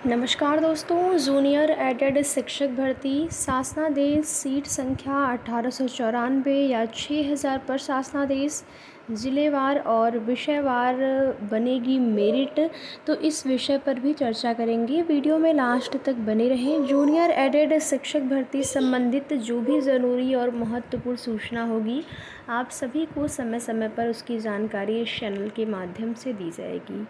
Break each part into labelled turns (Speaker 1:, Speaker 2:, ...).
Speaker 1: नमस्कार दोस्तों, junior added शिक्षक भर्ती शासनादेश सीट संख्या 1894 या 6000 पर शासनादेश जिलेवार और विषयवार बनेगी मेरिट। तो इस विषय पर भी चर्चा करेंगे। वीडियो में लास्ट तक बने रहें। जूनियर एडेड शिक्षक भर्ती संबंधित जो भी ज़रूरी और महत्वपूर्ण सूचना होगी, आप सभी को समय समय पर उसकी जानकारी इस चैनल के माध्यम से दी जाएगी।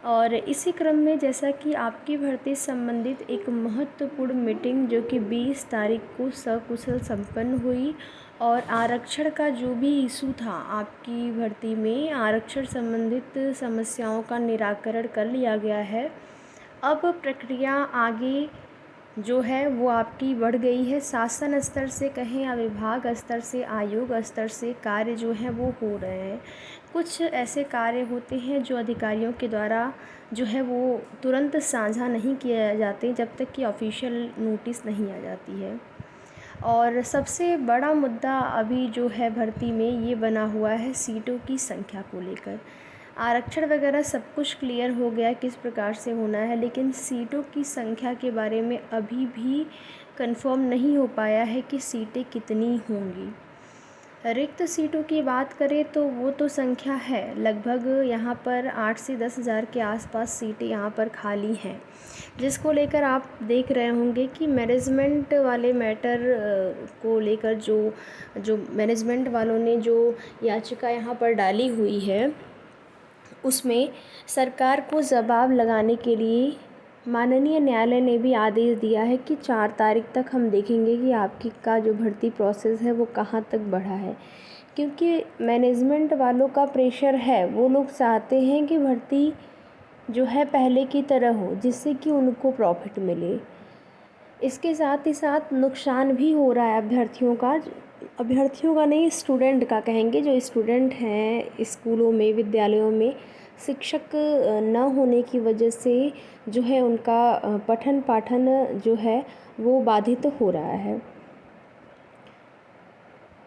Speaker 1: और इसी क्रम में जैसा कि आपकी भर्ती संबंधित एक महत्वपूर्ण मीटिंग जो कि 20 तारीख को सकुशल संपन्न हुई और आरक्षण का जो भी इशू था आपकी भर्ती में, आरक्षण संबंधित समस्याओं का निराकरण कर लिया गया है। अब प्रक्रिया आगे जो है वो आपकी बढ़ गई है। शासन स्तर से कहें या विभाग स्तर से, आयोग स्तर से कार्य जो हैं वो हो रहे हैं। कुछ ऐसे कार्य होते हैं जो अधिकारियों के द्वारा जो है वो तुरंत साझा नहीं किए जाते जब तक कि ऑफिशियल नोटिस नहीं आ जाती है। और सबसे बड़ा मुद्दा अभी जो है भर्ती में ये बना हुआ है सीटों की संख्या को लेकर। आरक्षण वगैरह सब कुछ क्लियर हो गया किस प्रकार से होना है, लेकिन सीटों की संख्या के बारे में अभी भी कंफर्म नहीं हो पाया है कि सीटें कितनी होंगी। रिक्त सीटों की बात करें तो वो तो संख्या है, लगभग यहाँ पर 8 से 10 हज़ार के आसपास सीटें यहाँ पर खाली हैं, जिसको लेकर आप देख रहे होंगे कि मैनेजमेंट वाले मैटर को लेकर जो मैनेजमेंट वालों ने जो याचिका यहाँ पर डाली हुई है, उसमें सरकार को जवाब लगाने के लिए माननीय न्यायालय ने भी आदेश दिया है कि 4 तारीख तक हम देखेंगे कि आपकी का जो भर्ती प्रोसेस है वो कहाँ तक बढ़ा है। क्योंकि मैनेजमेंट वालों का प्रेशर है, वो लोग चाहते हैं कि भर्ती जो है पहले की तरह हो, जिससे कि उनको प्रॉफिट मिले। इसके साथ ही साथ नुकसान भी हो रहा है अभ्यर्थियों का नहीं, स्टूडेंट का कहेंगे। जो स्टूडेंट हैं स्कूलों में, विद्यालयों में शिक्षक न होने की वजह से जो है उनका पठन पाठन जो है वो बाधित हो रहा है।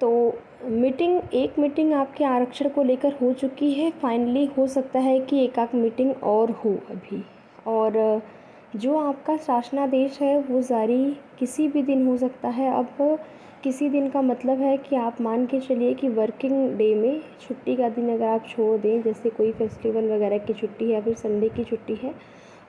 Speaker 1: तो एक मीटिंग आपके आरक्षण को लेकर हो चुकी है। फाइनली हो सकता है कि एक आध मीटिंग और हो अभी। और जो आपका शासनादेश है वो जारी किसी भी दिन हो सकता है। अब किसी दिन का मतलब है कि आप मान के चलिए कि वर्किंग डे में छुट्टी का दिन अगर आप छोड़ दें, जैसे कोई फेस्टिवल वगैरह की छुट्टी है या फिर संडे की छुट्टी है,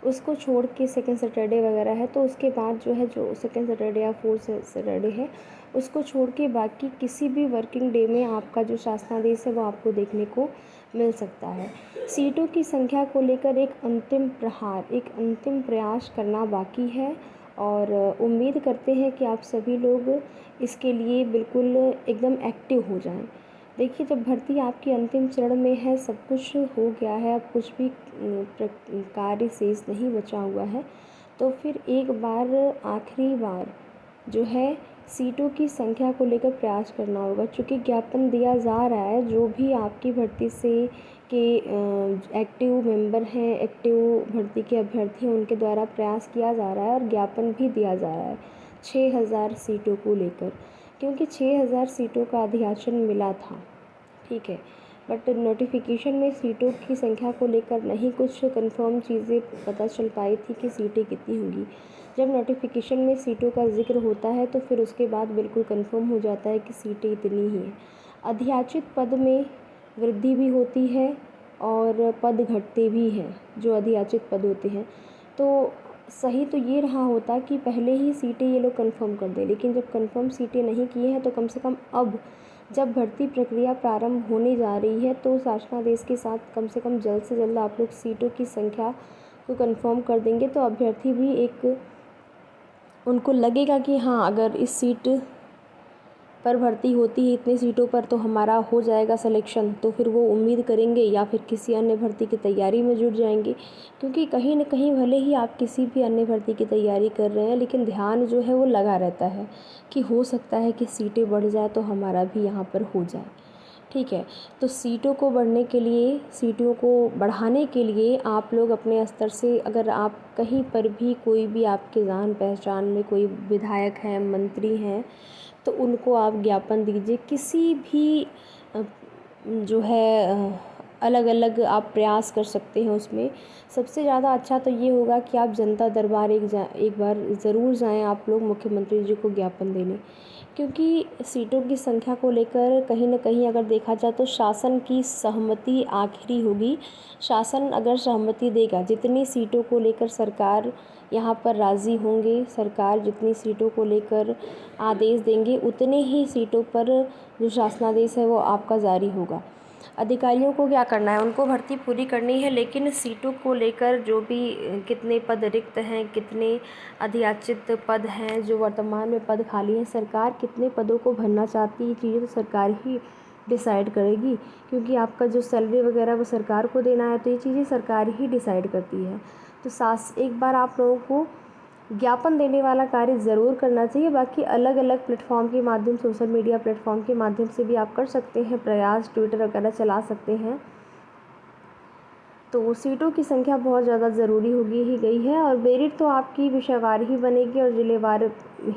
Speaker 1: उसको छोड़ के सेकंड सैटरडे वगैरह है, तो उसके बाद जो है जो सेकंड सैटरडे या फोर्थ सैटरडे है, उसको छोड़ के बाकी किसी भी वर्किंग डे में आपका जो शासनादेश है वो आपको देखने को मिल सकता है। सीटों की संख्या को लेकर एक अंतिम प्रयास करना बाकी है और उम्मीद करते हैं कि आप सभी लोग इसके लिए बिल्कुल एकदम एक्टिव हो जाएं। देखिए, जब भर्ती आपकी अंतिम चरण में है, सब कुछ हो गया है, अब कुछ भी कार्य शेष नहीं बचा हुआ है, तो फिर एक बार आखिरी बार जो है सीटों की संख्या को लेकर प्रयास करना होगा। चूँकि ज्ञापन दिया जा रहा है, जो भी आपकी भर्ती से के एक्टिव मेंबर हैं, एक्टिव भर्ती के अभ्यर्थी हैं, उनके द्वारा प्रयास किया जा रहा है और ज्ञापन भी दिया जा रहा है 6000 सीटों को लेकर। क्योंकि 6000 सीटों का अधियाचन मिला था, ठीक है, बट नोटिफिकेशन में सीटों की संख्या को लेकर नहीं कुछ कंफर्म चीज़ें पता चल पाई थी कि सीटें कितनी होंगी। जब नोटिफिकेशन में सीटों का जिक्र होता है तो फिर उसके बाद बिल्कुल कंफर्म हो जाता है कि सीटें इतनी ही हैं। अधियाचित पद में वृद्धि भी होती है और पद घटते भी हैं जो अधियाचित पद होते हैं। तो सही तो ये रहा होता कि पहले ही सीटें ये लोग कंफर्म कर दें, लेकिन जब कंफर्म सीटें नहीं किए हैं तो कम से कम अब जब भर्ती प्रक्रिया प्रारंभ होने जा रही है तो शासनादेश के साथ कम से कम जल्द से जल्द आप लोग सीटों की संख्या को कंफर्म कर देंगे, तो अभ्यर्थी भी एक उनको लगेगा कि हाँ, अगर इस सीट पर भर्ती होती है इतनी सीटों पर तो हमारा हो जाएगा सिलेक्शन, तो फिर वो उम्मीद करेंगे या फिर किसी अन्य भर्ती की तैयारी में जुट जाएंगे। क्योंकि कहीं न कहीं भले ही आप किसी भी अन्य भर्ती की तैयारी कर रहे हैं, लेकिन ध्यान जो है वो लगा रहता है कि हो सकता है कि सीटें बढ़ जाए तो हमारा भी यहाँ पर हो जाए, ठीक है। तो सीटों को बढ़ाने के लिए आप लोग अपने स्तर से, अगर आप कहीं पर भी कोई भी आपके जान पहचान में कोई विधायक हैं, मंत्री हैं, तो उनको आप ज्ञापन दीजिए। किसी भी जो है अलग अलग आप प्रयास कर सकते हैं उसमें। सबसे ज़्यादा अच्छा तो ये होगा कि आप जनता दरबार एक बार ज़रूर जाएं आप लोग मुख्यमंत्री जी को ज्ञापन देने, क्योंकि सीटों की संख्या को लेकर कहीं न कहीं अगर देखा जाए तो शासन की सहमति आखिरी होगी। शासन अगर सहमति देगा, जितनी सीटों को लेकर सरकार यहाँ पर राज़ी होंगे, सरकार जितनी सीटों को लेकर आदेश देंगे, उतने ही सीटों पर जो शासनादेश है वो आपका जारी होगा। अधिकारियों को क्या करना है, उनको भर्ती पूरी करनी है, लेकिन सीटों को लेकर जो भी कितने पद रिक्त हैं, कितने अधियाचित पद हैं, जो वर्तमान में पद खाली हैं, सरकार कितने पदों को भरना चाहती है, ये चीज़ें तो सरकार ही डिसाइड करेगी, क्योंकि आपका जो सैलरी वगैरह वो सरकार को देना है, तो ये चीज़ें सरकार ही डिसाइड करती है। तो एक बार आप लोगों को ज्ञापन देने वाला कार्य ज़रूर करना चाहिए। बाकी अलग अलग प्लेटफॉर्म के माध्यम, सोशल मीडिया प्लेटफॉर्म के माध्यम से भी आप कर सकते हैं प्रयास, ट्विटर वगैरह चला सकते हैं। तो सीटों की संख्या बहुत ज़्यादा ज़रूरी होगी ही गई है, और मेरिट तो आपकी विषयवार ही बनेगी और ज़िलेवार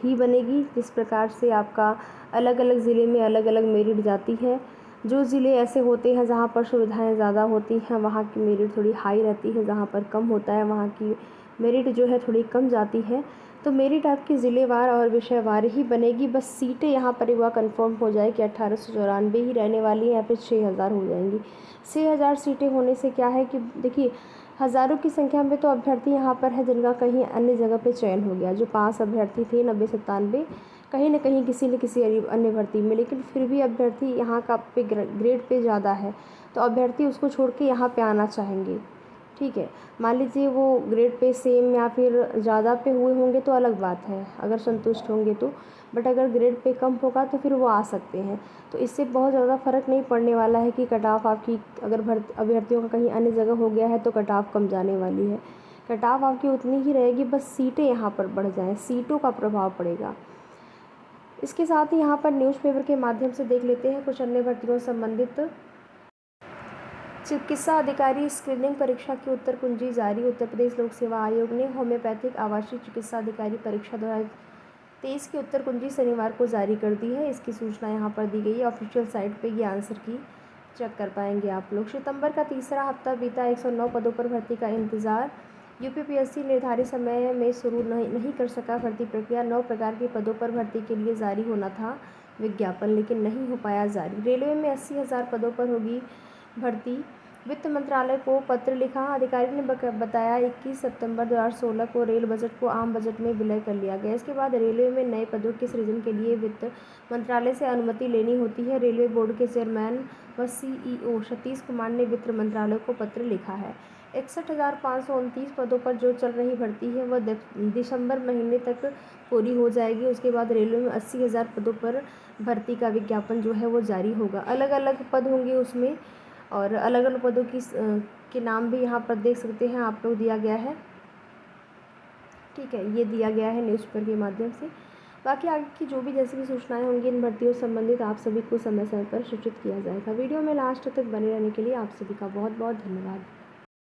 Speaker 1: ही बनेगी। जिस प्रकार से आपका अलग अलग ज़िले में अलग अलग मेरिट जाती है। जो ज़िले ऐसे होते हैं जहाँ पर सुविधाएं ज़्यादा होती हैं, वहाँ की मेरिट थोड़ी हाई रहती है, जहाँ पर कम होता है वहाँ की मेरिट जो है थोड़ी कम जाती है। तो मेरिट आपकी ज़िलेवार और विषयवार ही बनेगी। बस सीटें यहाँ पर एक बार कन्फर्म हो जाए कि 1894 ही रहने वाली हैं या फिर 6000 हो जाएंगी। 6000 सीटें होने से क्या है कि देखिए, हज़ारों की संख्या में तो अभ्यर्थी यहाँ पर है जिनका कहीं अन्य जगह पे चयन हो गया। जो 5 अभ्यर्थी थे 90-97, कहीं न कहीं किसी न किसी अन्य भर्ती में, लेकिन फिर भी अभ्यर्थी यहाँ का पे ग्रेड पे ज़्यादा है, तो अभ्यर्थी उसको छोड़ के यहाँ पे आना चाहेंगे। ठीक है, मान लीजिए वो ग्रेड पे सेम या फिर ज़्यादा पे हुए होंगे तो अलग बात है, अगर संतुष्ट होंगे तो। बट अगर ग्रेड पे कम होगा तो फिर वो आ सकते हैं। तो इससे बहुत ज़्यादा फ़र्क नहीं पड़ने वाला है कि कट ऑफ आपकी, अगर अभ्यर्थियों का कहीं अन्य जगह हो गया है तो कट ऑफ कम जाने वाली है। कट ऑफ आपकी उतनी ही रहेगी, बस सीटें यहाँ पर बढ़ जाएँ, सीटों का प्रभाव पड़ेगा। इसके साथ ही यहाँ पर न्यूज़पेपर के माध्यम से देख लेते हैं कुछ अन्य भर्तियों से संबंधित। चिकित्सा अधिकारी स्क्रीनिंग परीक्षा की उत्तर कुंजी जारी। उत्तर प्रदेश लोक सेवा आयोग ने होम्योपैथिक आवासीय चिकित्सा अधिकारी परीक्षा 2023 की उत्तर कुंजी शनिवार को जारी कर दी है। इसकी सूचना यहाँ पर दी गई है ऑफिशियल साइट पे। ये आंसर की चेक कर पाएंगे आप लोग। सितंबर का तीसरा हफ्ता बीता, 109 पदों पर भर्ती का इंतजार। यूपीपीएससी निर्धारित समय में शुरू नहीं कर सका भर्ती प्रक्रिया। 9 प्रकार के पदों पर भर्ती के लिए जारी होना था विज्ञापन, लेकिन नहीं हो पाया जारी। रेलवे में 80,000 पदों पर होगी भर्ती। वित्त मंत्रालय को पत्र लिखा। अधिकारी ने बताया 21 सितंबर 2016 को रेल बजट को आम बजट में विलय कर लिया गया। इसके बाद रेलवे में नए पदों के सृजन के लिए वित्त मंत्रालय से अनुमति लेनी होती है। रेलवे बोर्ड के चेयरमैन व सीईओ सतीश कुमार ने वित्त मंत्रालय को पत्र लिखा है। 61,529 पदों पर जो चल रही भर्ती है वह दिसंबर महीने तक पूरी हो जाएगी। उसके बाद रेलवे में 80,000 पदों पर भर्ती का विज्ञापन जो है वो जारी होगा। अलग अलग पद होंगे उसमें, और अलग अलग पदों के नाम भी यहाँ पर देख सकते हैं आप लोग, दिया गया है। ठीक है, ये दिया गया है न्यूज़पेपर के माध्यम से। बाकी आगे की जो भी जैसी भी सूचनाएं होंगी इन भर्तियों से संबंधित, आप सभी को समय समय पर सूचित किया जाएगा। वीडियो में लास्ट तक बने रहने के लिए आप सभी का बहुत बहुत धन्यवाद।